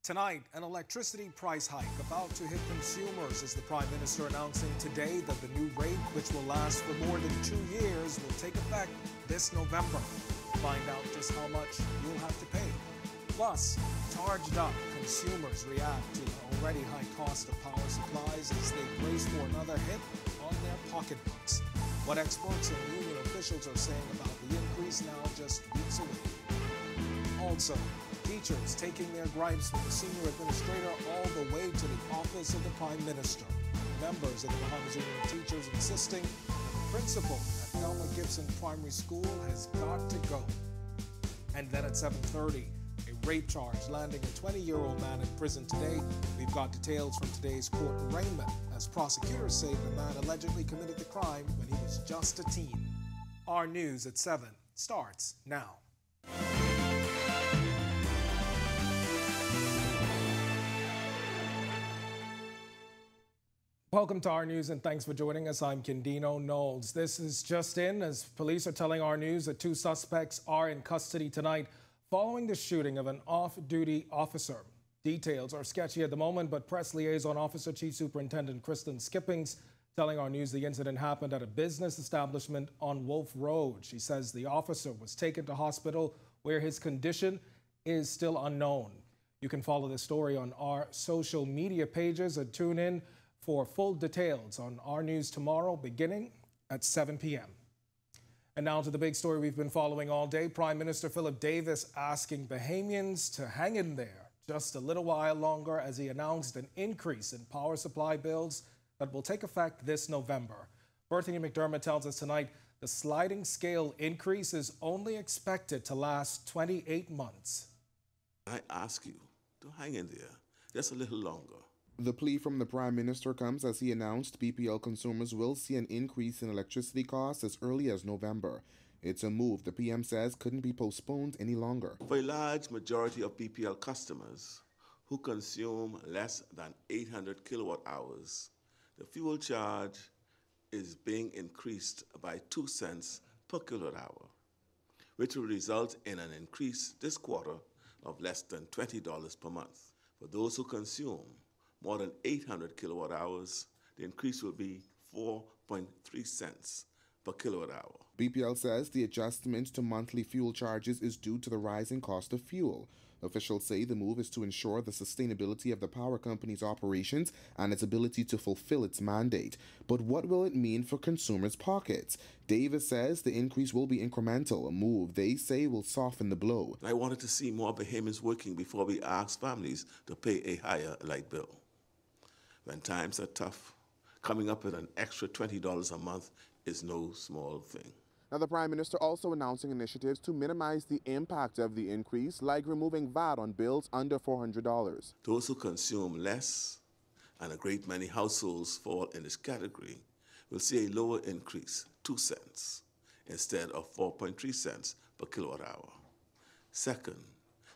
Tonight, an electricity price hike about to hit consumers as the Prime Minister announcing today that the new rate, which will last for more than 2 years, will take effect this November. Find out just how much you'll have to pay. Plus, charged up consumers react to the already high cost of power supplies as they brace for another hit on their pocketbooks. What experts and union officials are saying about the increase now just weeks away. Also, teachers taking their gripes from the senior administrator all the way to the office of the Prime Minister. Members of the Bahamas Union of Teachers insisting that the principal at Thelma Gibson Primary School has got to go. And then at 7:30, a rape charge landing a 20-year-old man in prison today. We've got details from today's court arraignment as prosecutors say the man allegedly committed the crime when he was just a teen. Our news at 7 starts now. Welcome to our news and thanks for joining us. I'm Kendino Knowles. This is just in as police are telling our news that 2 suspects are in custody tonight following the shooting of an off-duty officer. Details are sketchy at the moment, but Press Liaison Officer Chief Superintendent Kristen Skippings telling our news the incident happened at a business establishment on Wolf Road. She says the officer was taken to hospital where his condition is still unknown. You can follow this story on our social media pages and tune in for full details on our news tomorrow beginning at 7 p.m. And now to the big story we've been following all day. Prime Minister Philip Davis asking Bahamians to hang in there just a little while longer as he announced an increase in power supply bills that will take effect this November. Berthany McDermott tells us tonight the sliding scale increase is only expected to last 28 months. I ask you to hang in there just a little longer. The plea from the Prime Minister comes as he announced BPL consumers will see an increase in electricity costs as early as November. It's a move the PM says couldn't be postponed any longer. For a large majority of BPL customers who consume less than 800 kilowatt hours, the fuel charge is being increased by 2 cents per kilowatt hour, which will result in an increase this quarter of less than $20 per month. For those who consume more than 800 kilowatt hours, the increase will be 4.3 cents per kilowatt hour. BPL says the adjustment to monthly fuel charges is due to the rising cost of fuel. Officials say the move is to ensure the sustainability of the power company's operations and its ability to fulfill its mandate. But what will it mean for consumers' pockets? Davis says the increase will be incremental, a move they say will soften the blow. I wanted to see more Bahamians working before we ask families to pay a higher light bill. When times are tough, coming up with an extra $20 a month is no small thing. Now, the Prime Minister also announcing initiatives to minimize the impact of the increase, like removing VAT on bills under $400. Those who consume less, and a great many households fall in this category, will see a lower increase, 2 cents, instead of 4.3 cents per kilowatt hour. Second,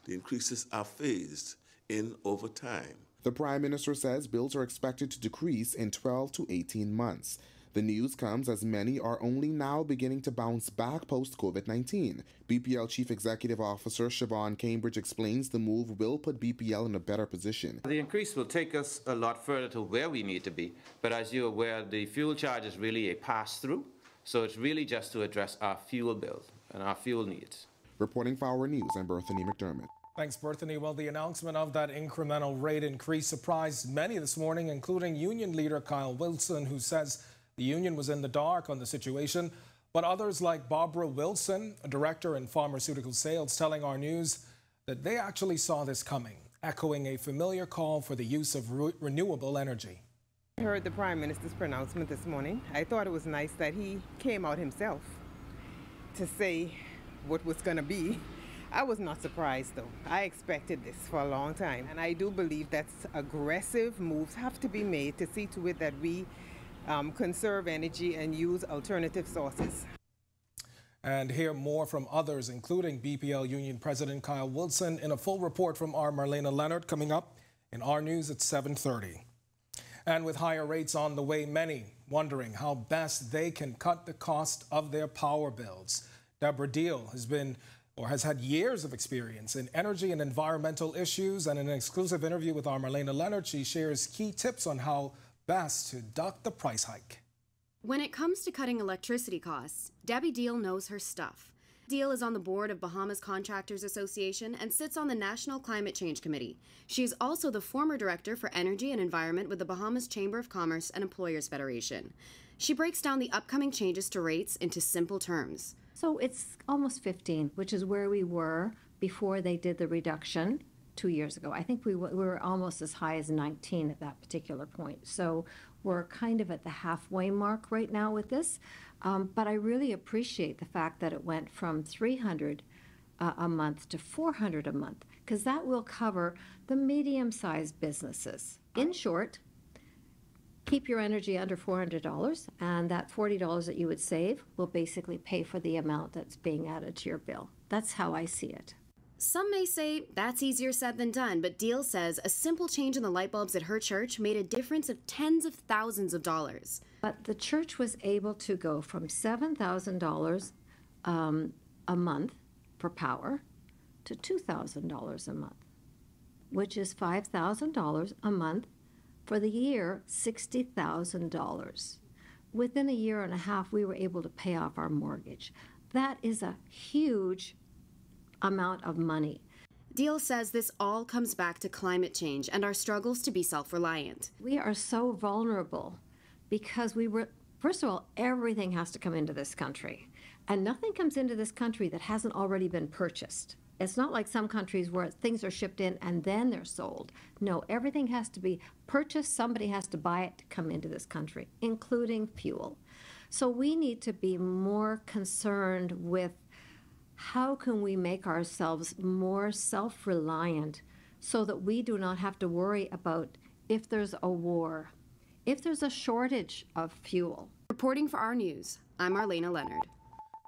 the increases are phased in over time. The Prime Minister says bills are expected to decrease in 12 to 18 months. The news comes as many are only now beginning to bounce back post-COVID-19. BPL Chief Executive Officer Siobhan Cambridge explains the move will put BPL in a better position. The increase will take us a lot further to where we need to be, but as you're aware, the fuel charge is really a pass-through, so it's really just to address our fuel bill and our fuel needs. Reporting for Our News, I'm Berthany McDermott. Thanks, Berthany. Well, the announcement of that incremental rate increase surprised many this morning, including union leader Kyle Wilson, who says the union was in the dark on the situation. But others like Barbara Wilson, a director in pharmaceutical sales, telling our news that they actually saw this coming, echoing a familiar call for the use of renewable energy. I heard the Prime Minister's pronouncement this morning. I thought it was nice that he came out himself to say what was going to be. I was not surprised, though. I expected this for a long time. And I do believe that aggressive moves have to be made to see to it that we conserve energy and use alternative sources. And hear more from others, including BPL Union President Kyle Wilson, in a full report from our Marlena Leonard coming up in our news at 7:30. And with higher rates on the way, many wondering how best they can cut the cost of their power bills. Deborah Deal has been or has had years of experience in energy and environmental issues. And in an exclusive interview with our Marlena Leonard, she shares key tips on how best to duck the price hike. When it comes to cutting electricity costs, Debbie Deal knows her stuff. Deal is on the board of Bahamas Contractors Association and sits on the National Climate Change Committee. She is also the former director for Energy and Environment with the Bahamas Chamber of Commerce and Employers Federation. She breaks down the upcoming changes to rates into simple terms. So it's almost 15, which is where we were before they did the reduction 2 years ago. I think we were almost as high as 19 at that particular point. So we're kind of at the halfway mark right now with this. But I really appreciate the fact that it went from $300 a month to $400 a month, because that will cover the medium-sized businesses. In short, keep your energy under $400, and that $40 that you would save will basically pay for the amount that's being added to your bill. That's how I see it. Some may say that's easier said than done, but Deal says a simple change in the light bulbs at her church made a difference of tens of thousands of dollars. But the church was able to go from $7,000 a month for power to $2,000 a month, which is $5,000 a month. For the year, $60,000. Within a year and a half, we were able to pay off our mortgage. That is a huge amount of money. Deal says this all comes back to climate change and our struggles to be self-reliant. We are so vulnerable because first of all, everything has to come into this country. And nothing comes into this country that hasn't already been purchased. It's not like some countries where things are shipped in and then they're sold. No, everything has to be purchased. Somebody has to buy it to come into this country, including fuel. So we need to be more concerned with how can we make ourselves more self-reliant so that we do not have to worry about if there's a war, if there's a shortage of fuel. Reporting for our news, I'm Marlena Leonard.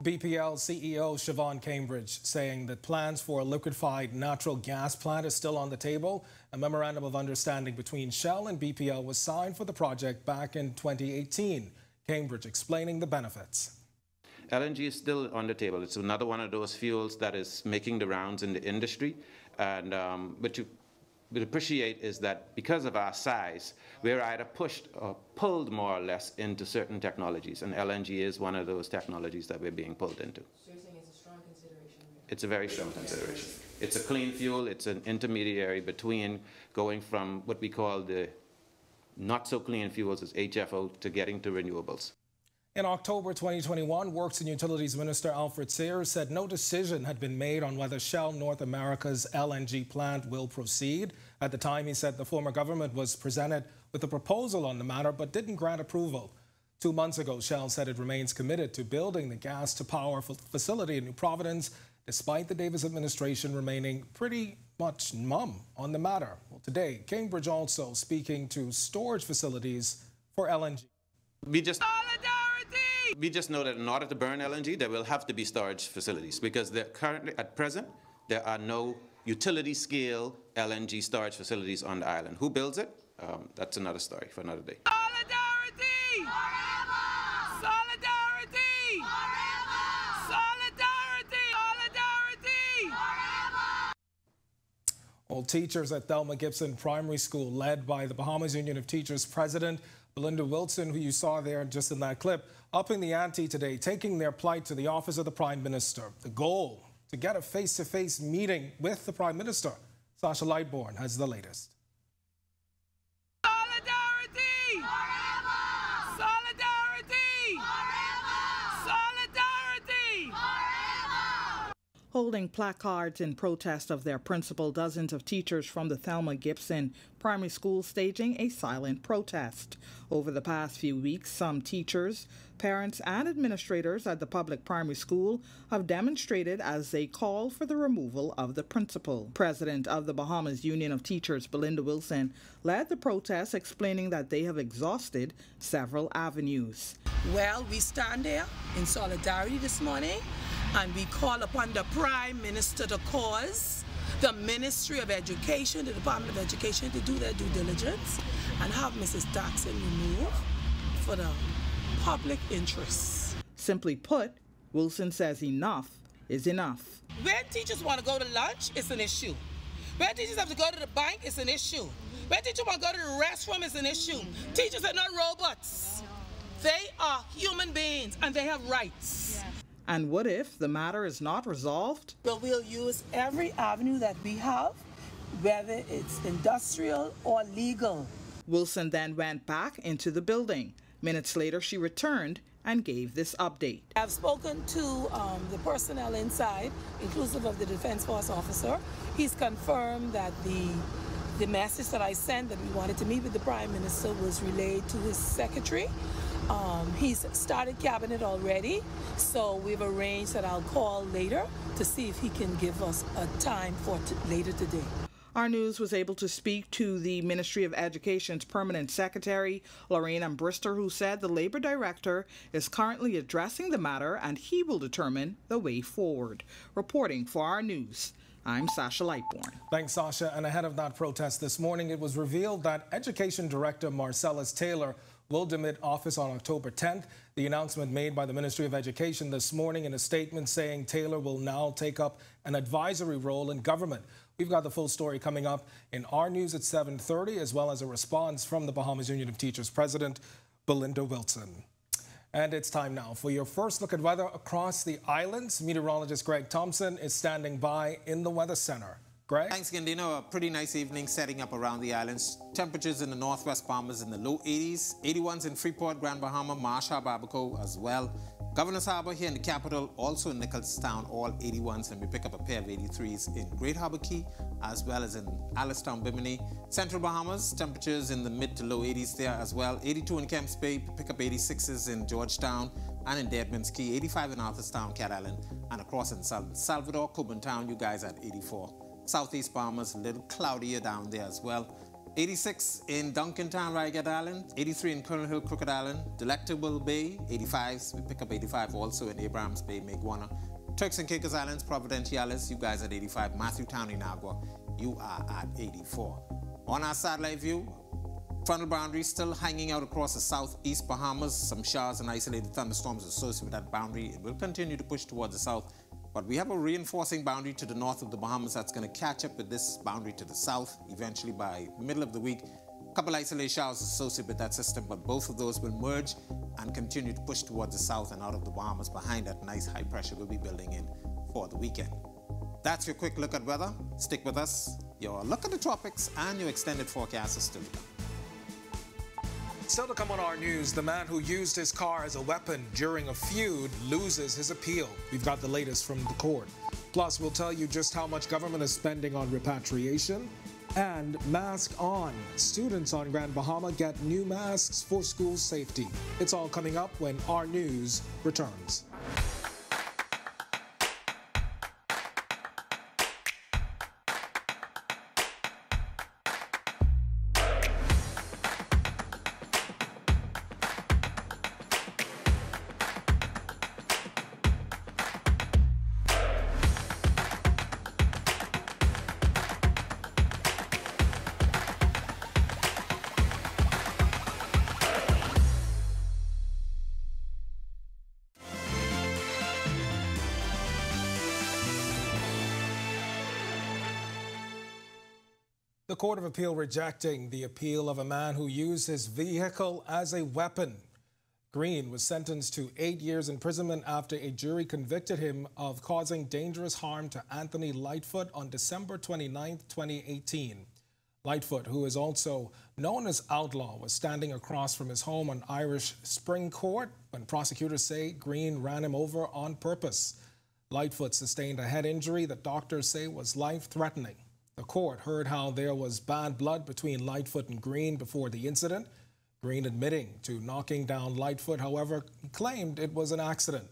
BPL CEO Siobhan Cambridge saying that plans for a liquefied natural gas plant is still on the table. A memorandum of understanding between Shell and BPL was signed for the project back in 2018. Cambridge explaining the benefits. LNG is still on the table. It's another one of those fuels that is making the rounds in the industry. And what you would appreciate is that because of our size, we're either pushed or pulled more or less into certain technologies. And LNG is one of those technologies that we're being pulled into. So you're saying it's a strong consideration? It's a very strong consideration. It's a clean fuel. It's an intermediary between going from what we call the not so clean fuels as HFO to getting to renewables. In October 2021, Works and Utilities Minister Alfred Sayers said no decision had been made on whether Shell North America's LNG plant will proceed. At the time, he said the former government was presented with a proposal on the matter but didn't grant approval. 2 months ago, Shell said it remains committed to building the gas-to-power facility in New Providence, despite the Davis administration remaining pretty much mum on the matter. Well, today, Cambridge also speaking to storage facilities for LNG. We just know that in order to burn LNG, there will have to be storage facilities because currently, at present, there are no utility-scale LNG storage facilities on the island. Who builds it? That's another story for another day. Solidarity! Forever! Solidarity! Forever! Solidarity! Solidarity! Forever! Well, teachers at Thelma Gibson Primary School, led by the Bahamas Union of Teachers President Belinda Wilson, who you saw there just in that clip, upping the ante today, taking their plight to the office of the Prime Minister. The goal, to get a face-to-face meeting with the Prime Minister. Sasha Lightbourne has the latest. Solidarity! Forever! Solidarity! Forever! Solidarity! Forever! Holding placards in protest of their principal, dozens of teachers from the Thelma Gibson Primary School staging a silent protest. Over the past few weeks, some teachers, parents, and administrators at the public primary school have demonstrated as they call for the removal of the principal. President of the Bahamas Union of Teachers, Belinda Wilson, led the protest, explaining that they have exhausted several avenues. Well, we stand there in solidarity this morning, and we call upon the Prime Minister to cause the Ministry of Education, the Department of Education, to do their due diligence and have Mrs. Daxon removed for the public interest. Simply put, Wilson says enough is enough. When teachers want to go to lunch, it's an issue. When teachers have to go to the bank, it's an issue. When teachers want to go to the restroom, it's an issue. Teachers are not robots. They are human beings, and they have rights. And what if the matter is not resolved? But we'll use every avenue that we have, whether it's industrial or legal. Wilson then went back into the building. Minutes later, she returned and gave this update. I've spoken to the personnel inside, inclusive of the Defense Force officer. He's confirmed that the message that I sent that we wanted to meet with the Prime Minister was relayed to his secretary. He's started cabinet already, so we've arranged that I'll call later to see if he can give us a time for later today. Our News was able to speak to the Ministry of Education's permanent secretary, Lorraine Ambrister, who said the Labour director is currently addressing the matter and he will determine the way forward. Reporting for Our News, I'm Sasha Lightbourne. Thanks, Sasha. And ahead of that protest this morning, it was revealed that Education Director Marcellus Taylor will demit office on October 10th. The announcement made by the Ministry of Education this morning in a statement saying Taylor will now take up an advisory role in government. We've got the full story coming up in Our News at 7:30, as well as a response from the Bahamas Union of Teachers President, Belinda Wilson. And it's time now for your first look at weather across the islands. Meteorologist Greg Thompson is standing by in the Weather Center. Greg? Thanks, Gandino. A pretty nice evening setting up around the islands. Temperatures in the northwest Bahamas in the low 80s. 81s in Freeport, Grand Bahama, Marsh Harbour, Abaco as well. Governor's Harbour here in the capital, also in Nicholstown, all 81s, and we pick up a pair of 83s in Great Harbour Key, as well as in Alistown, Bimini. Central Bahamas, temperatures in the mid to low 80s there as well. 82 in Kemps Bay, pick up 86s in Georgetown and in Deadman's Key. 85 in Arthurstown, Cat Island, and across in San Salvador, Coburn Town, you guys at 84. Southeast Bahamas, a little cloudier down there as well. 86 in Duncantown, Ryegate Island. 83 in Colonel Hill, Crooked Island. Delectable Bay, 85s. We pick up 85 also in Abrahams Bay, Maguana. Turks and Caicos Islands, Providenciales, you guys at 85. Matthew Town, Inagua, you are at 84. On our satellite view, frontal boundary still hanging out across the southeast Bahamas. Some showers and isolated thunderstorms associated with that boundary. It will continue to push towards the south. But we have a reinforcing boundary to the north of the Bahamas that's going to catch up with this boundary to the south eventually by middle of the week. A couple isolated showers associated with that system, but both of those will merge and continue to push towards the south and out of the Bahamas behind that nice high pressure we'll be building in for the weekend. That's your quick look at weather. Stick with us. Your look at the tropics and your extended forecast is still to come. Still to come on Our News, the man who used his car as a weapon during a feud loses his appeal. We've got the latest from the court. Plus, we'll tell you just how much government is spending on repatriation. And mask on. Students on Grand Bahama get new masks for school safety. It's all coming up when Our News returns. The Court of Appeal rejecting the appeal of a man who used his vehicle as a weapon. Green was sentenced to 8 years imprisonment after a jury convicted him of causing dangerous harm to Anthony Lightfoot on December 29, 2018. Lightfoot, who is also known as Outlaw, was standing across from his home on Irish Spring Court when prosecutors say Green ran him over on purpose. Lightfoot sustained a head injury that doctors say was life-threatening. The court heard how there was bad blood between Lightfoot and Green before the incident. Green admitting to knocking down Lightfoot, however, he claimed it was an accident.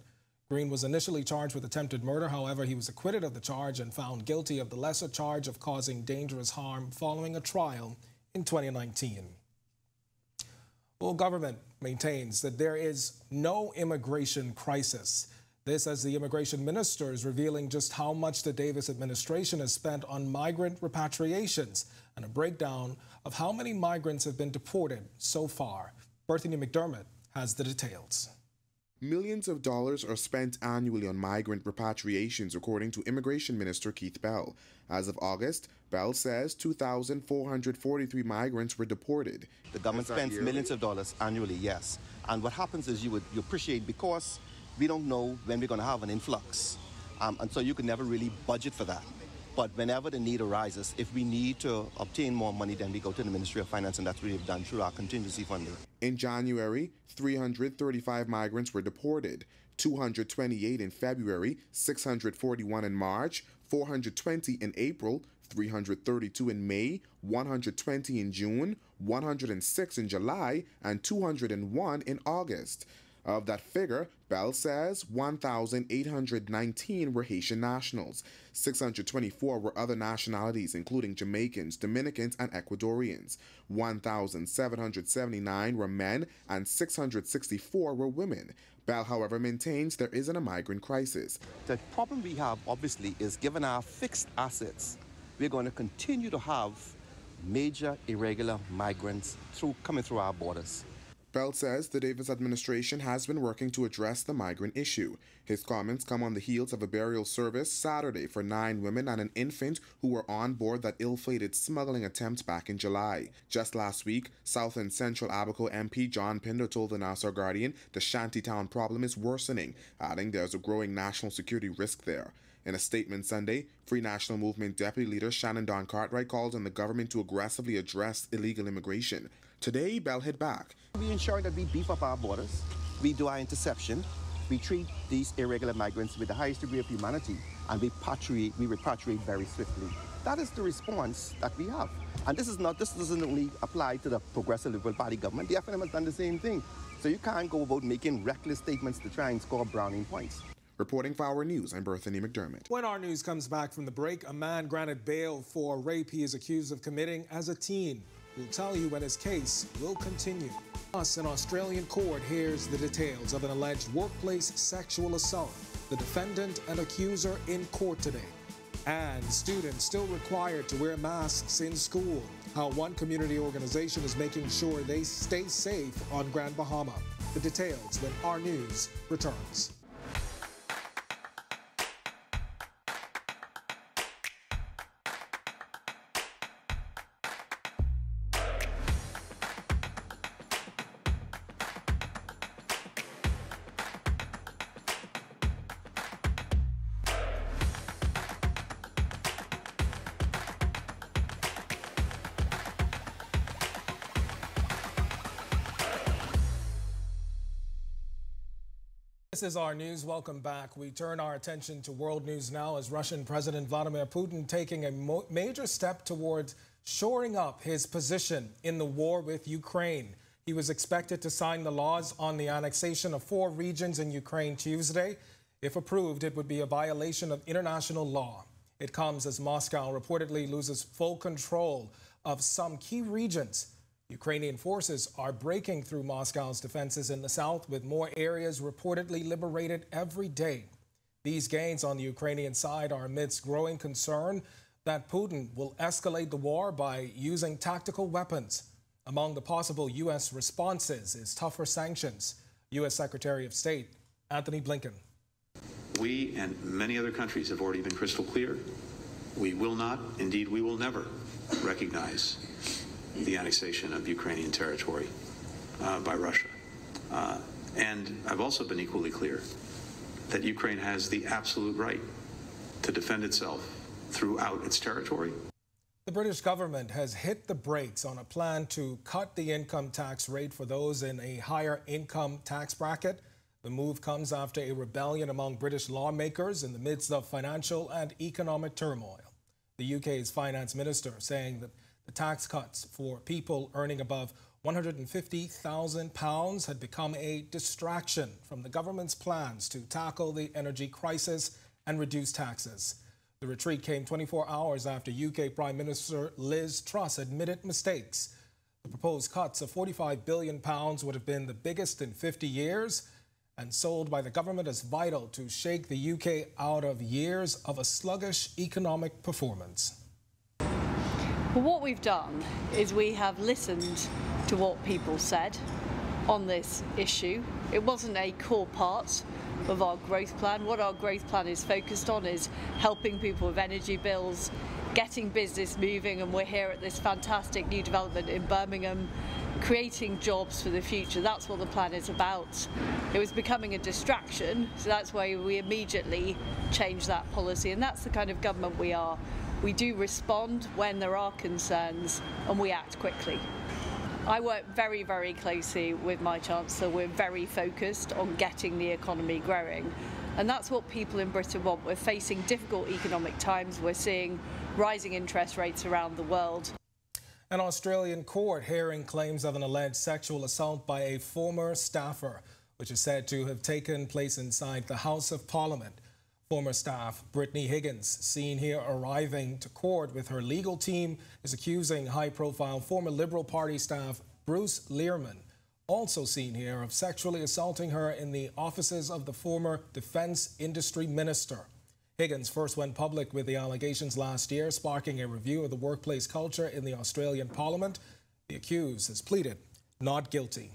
Green was initially charged with attempted murder, however, he was acquitted of the charge and found guilty of the lesser charge of causing dangerous harm following a trial in 2019. Well, government maintains that there is no immigration crisis. This as the immigration minister is revealing just how much the Davis administration has spent on migrant repatriations and a breakdown of how many migrants have been deported so far. Berthany McDermott has the details. Millions of dollars are spent annually on migrant repatriations, according to Immigration Minister Keith Bell. As of August, Bell says 2,443 migrants were deported. The government spends millions of dollars annually, yes. And what happens is you appreciate, because we don't know when we're going to have an influx. And so you can never really budget for that. But whenever the need arises, if we need to obtain more money, then we go to the Ministry of Finance, and that's what we've done through our contingency funding. In January, 335 migrants were deported, 228 in February, 641 in March, 420 in April, 332 in May, 120 in June, 106 in July, and 201 in August. Of that figure, Bell says 1,819 were Haitian nationals, 624 were other nationalities, including Jamaicans, Dominicans, and Ecuadorians. 1,779 were men, and 664 were women. Bell, however, maintains there isn't a migrant crisis. The problem we have, obviously, is given our fixed assets, we're going to continue to have major irregular migrants coming through our borders. Bell says the Davis administration has been working to address the migrant issue. His comments come on the heels of a burial service Saturday for 9 women and an infant who were on board that ill-fated smuggling attempt back in July. Just last week, South and Central Abaco MP John Pinder told the Nassau Guardian the shantytown problem is worsening, adding there's a growing national security risk there. In a statement Sunday, Free National Movement Deputy Leader Shannon Don Cartwright called on the government to aggressively address illegal immigration. Today, Bell hit back. We ensure that we beef up our borders, we do our interception, we treat these irregular migrants with the highest degree of humanity, and we repatriate very swiftly. That is the response that we have. And this doesn't only apply to the Progressive Liberal Party government. The FNM has done the same thing. So you can't go about making reckless statements to try and score browning points. Reporting for Our News, I'm Berthany McDermott. When Our News comes back from the break, a man granted bail for rape he is accused of committing as a teen. We'll tell you when his case will continue. Plus, an Australian court hears the details of an alleged workplace sexual assault. The defendant and accuser in court today. And students still required to wear masks in school. How one community organization is making sure they stay safe on Grand Bahama. The details when Our News returns. This is Our News. Welcome back. We turn our attention to world news now as Russian President Vladimir Putin taking a major step towards shoring up his position in the war with Ukraine. He was expected to sign the laws on the annexation of 4 regions in Ukraine Tuesday. If approved, it would be a violation of international law. It comes as Moscow reportedly loses full control of some key regions. Ukrainian forces are breaking through Moscow's defenses in the south, with more areas reportedly liberated every day. These gains on the Ukrainian side are amidst growing concern that Putin will escalate the war by using tactical weapons. Among the possible U.S. responses is tougher sanctions. U.S. Secretary of State Antony Blinken. We and many other countries have already been crystal clear. We will not, indeed we will never, recognize the annexation of Ukrainian territory by Russia. And I've also been equally clear that Ukraine has the absolute right to defend itself throughout its territory. The British government has hit the brakes on a plan to cut the income tax rate for those in a higher income tax bracket. The move comes after a rebellion among British lawmakers in the midst of financial and economic turmoil. The UK's finance minister saying that the tax cuts for people earning above £150,000 had become a distraction from the government's plans to tackle the energy crisis and reduce taxes. The retreat came 24 hours after UK Prime Minister Liz Truss admitted mistakes. The proposed cuts of £45 billion would have been the biggest in 50 years and sold by the government as vital to shake the UK out of years of a sluggish economic performance. Well, what we've done is we have listened to what people said. on this issue. It wasn't a core part of our growth plan. What our growth plan is focused on is helping people with energy bills, getting business moving, and we're here at this fantastic new development in Birmingham, creating jobs for the future. That's what the plan is about. It was becoming a distraction, so that's why we immediately changed that policy, and that's the kind of government we are. We do respond when there are concerns, and we act quickly. I work very, very closely with my Chancellor. We're very focused on getting the economy growing. And that's what people in Britain want. We're facing difficult economic times. We're seeing rising interest rates around the world. An Australian court hearing claims of an alleged sexual assault by a former staffer, which is said to have taken place inside the House of Parliament. Former staff Brittany Higgins, seen here arriving to court with her legal team, is accusing high-profile former Liberal Party staff Bruce Lehrmann, also seen here, of sexually assaulting her in the offices of the former Defence Industry Minister. Higgins first went public with the allegations last year, sparking a review of the workplace culture in the Australian Parliament. The accused has pleaded not guilty.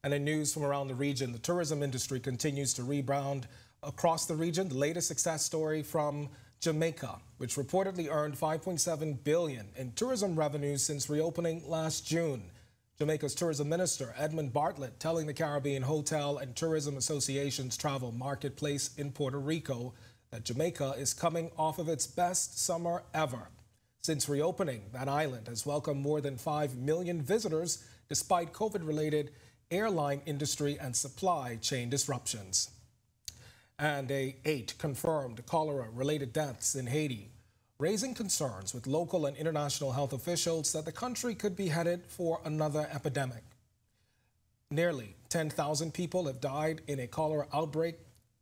And in news from around the region, the tourism industry continues to rebound across the region. The latest success story from Jamaica, which reportedly earned $5.7 billion in tourism revenues since reopening last June. Jamaica's tourism minister, Edmund Bartlett, telling the Caribbean Hotel and Tourism Association's travel marketplace in Puerto Rico that Jamaica is coming off of its best summer ever. Since reopening, that island has welcomed more than 5 million visitors despite COVID-related airline industry and supply chain disruptions. And 8 confirmed cholera-related deaths in Haiti, raising concerns with local and international health officials that the country could be headed for another epidemic. Nearly 10,000 people have died in a cholera outbreak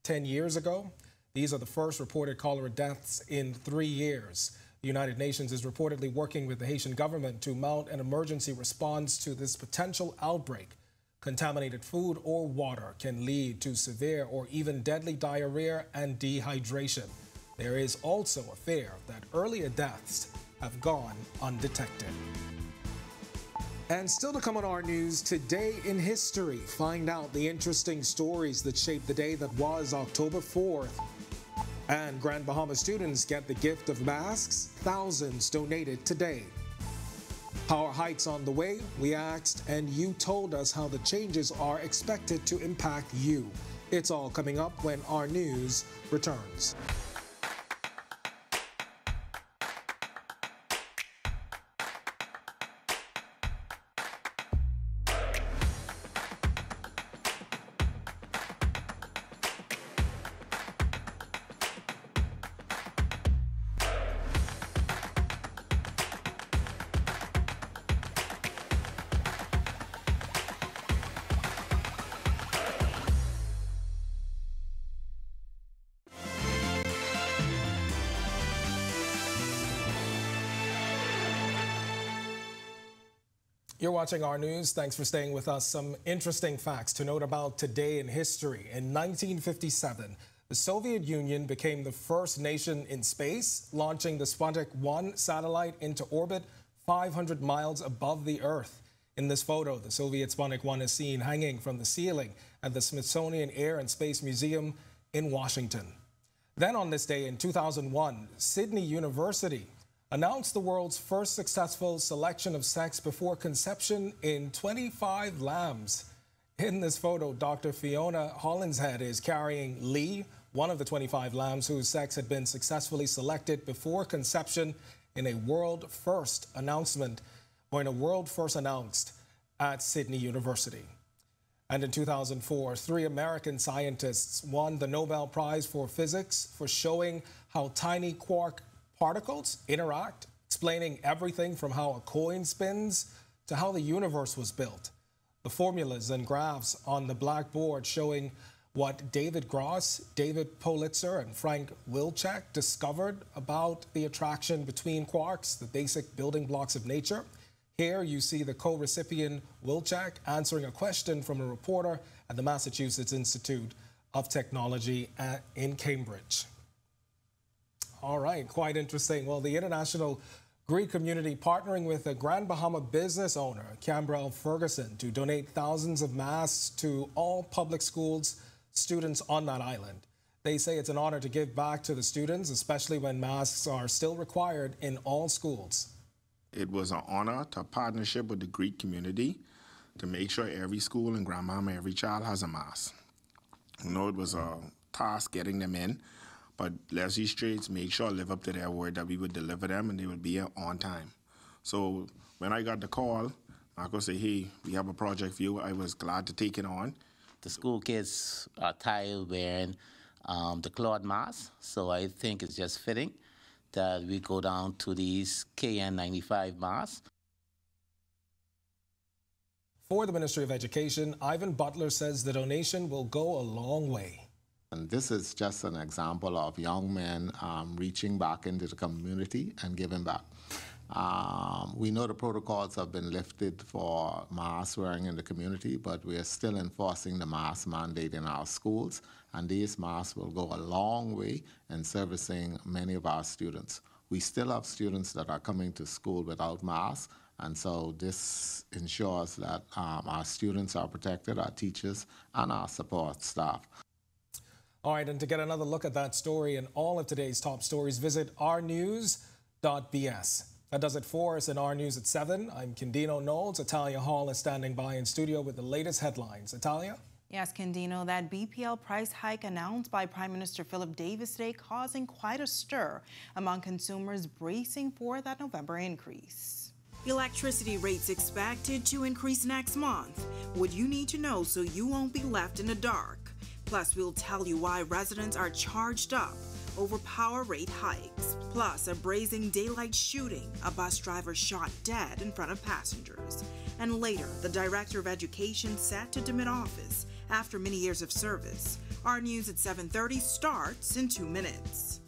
10 years ago. These are the first reported cholera deaths in 3 years. The United Nations is reportedly working with the Haitian government to mount an emergency response to this potential outbreak. Contaminated food or water can lead to severe or even deadly diarrhea and dehydration. There is also a fear that earlier deaths have gone undetected. And still to come on our news, today in history, find out the interesting stories that shaped the day that was October 4th. And Grand Bahama students get the gift of masks, thousands donated today. Power hikes on the way, we asked, and you told us how the changes are expected to impact you. It's all coming up when our news returns. You're watching our news. Thanks for staying with us. Some interesting facts to note about today in history. In 1957, the Soviet Union became the first nation in space, launching the Sputnik 1 satellite into orbit 500 miles above the Earth. In this photo, the Soviet Sputnik 1 is seen hanging from the ceiling at the Smithsonian Air and Space Museum in Washington. Then on this day in 2001, Sydney University announced the world's first successful selection of sex before conception in 25 lambs. In this photo, Dr. Fiona Hollinshead is carrying Lee, one of the 25 lambs whose sex had been successfully selected before conception in a world first announcement, or in a world first announced at Sydney University. And in 2004, 3 American scientists won the Nobel Prize for Physics for showing how tiny quark particles interact, explaining everything from how a coin spins to how the universe was built. The formulas and graphs on the blackboard showing what David Gross, David Politzer, and Frank Wilczek discovered about the attraction between quarks, the basic building blocks of nature. Here you see the co-recipient Wilczek answering a question from a reporter at the Massachusetts Institute of Technology in Cambridge. All right, quite interesting. Well, the International Greek community partnering with a Grand Bahama business owner, Cambrell Ferguson, to donate thousands of masks to all public schools students on that island. They say it's an honor to give back to the students, especially when masks are still required in all schools. It was an honor to partnership with the Greek community to make sure every school in Grand Bahama, every child has a mask. You know, it was a task getting them in, but Leslie Straits made sure to live up to their word that we would deliver them and they would be here on time. So when I got the call, Marco said, hey, we have a project for you. I was glad to take it on. The school kids are tired of wearing the cloth masks, so I think it's just fitting that we go down to these KN95 masks. For the Ministry of Education, Ivan Butler says the donation will go a long way. And this is just an example of young men reaching back into the community and giving back. We know the protocols have been lifted for mask wearing in the community, but we are still enforcing the mask mandate in our schools, and these masks will go a long way in servicing many of our students. We still have students that are coming to school without masks, and so this ensures that our students are protected, our teachers, and our support staff. All right, and to get another look at that story and all of today's top stories, visit rnews.bs. That does it for us in Our News at 7. I'm Kendino Knowles. Italia Hall is standing by in studio with the latest headlines. Italia? Yes, Kendino, that BPL price hike announced by Prime Minister Philip Davis today causing quite a stir among consumers bracing for that November increase. Electricity rates expected to increase next month. What you need to know so you won't be left in the dark. Plus, we'll tell you why residents are charged up over power rate hikes. Plus, a brazen daylight shooting, a bus driver shot dead in front of passengers. And later, the Director of Education set to demit office after many years of service. Our News at 7:30 starts in 2 minutes.